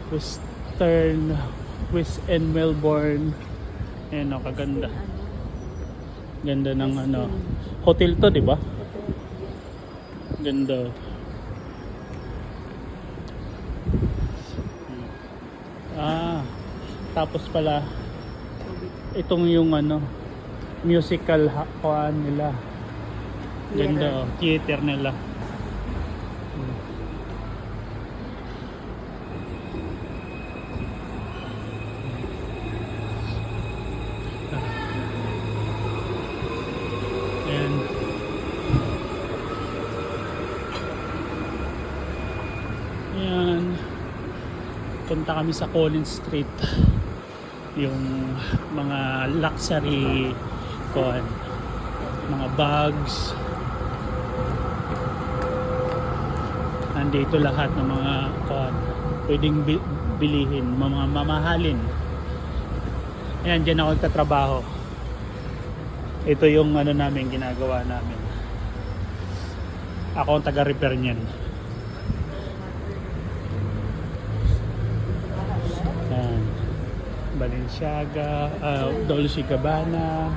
Western West End Melbourne. Ayan o, kaganda. Ganda ng ano. Hotel to, di ba? Ganda. Tapos pala itong yung ano musical kuan nila. Ganda oh, theater nila. Ayan. Ayan. Punta kami sa Collins Street. Yung mga luxury kuan, mga bags. Nandito lahat ng mga kuan pwedeng bilihin, mga mamahalin. Ayan, dyan ako nagtatrabaho. Ito yung ano namin, ginagawa namin. Ako ang taga-repair niyan. Ayan. Balenciaga, Dolce Gabbana.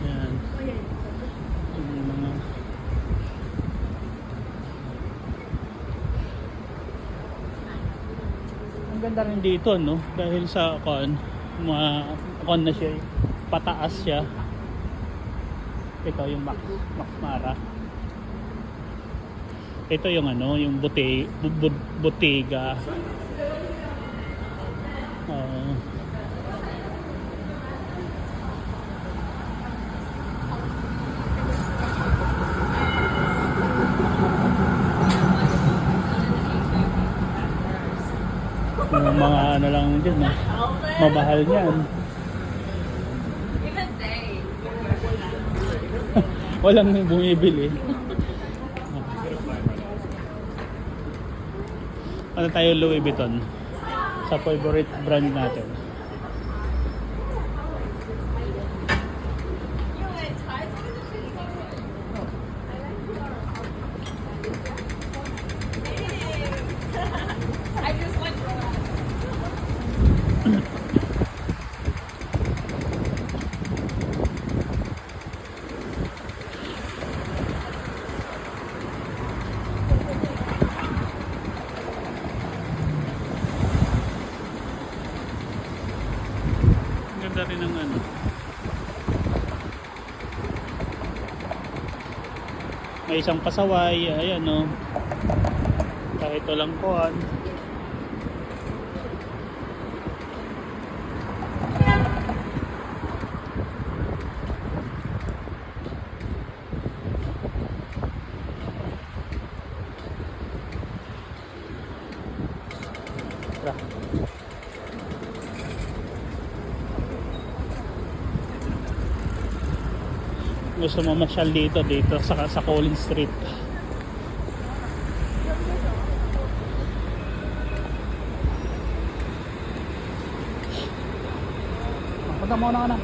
Yan. Yung mga ang ganda rin dito, no? Dahil sa kon na siya, pataas siya. Ito yung Max Mara. Ito yung ano, yung botega. Yung mga ano lang din, mamahal niyan. Walang bumibili. Ano tayo, Louis Vuitton sa favorite brand natin. Ganda rin ng ano. May isang pasaway, ayan o. Kahit walang kuhan. Gusto mo masyal dito sa Collins Street. Punta muna ka na.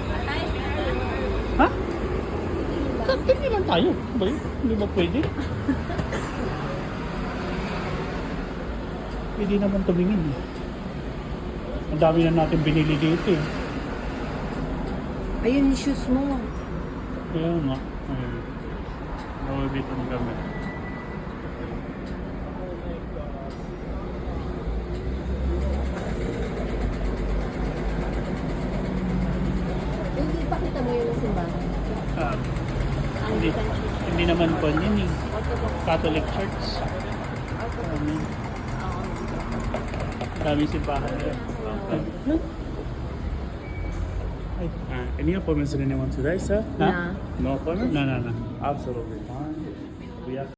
Ha? Tingin lang tayo. Ba yun? Hindi ba pwede? Hindi naman tumingin. Ang dami na natin binili dito eh. Ayun yung shoes mo. Kaya nga. Louis Vuitton kami. Hindi pa kita mo yun sa simbahan. Hindi naman po yun eh. Catholic Church. Daming simbahan nila. Any appointments that anyone today, sir? Huh? No appointment? No. Absolutely.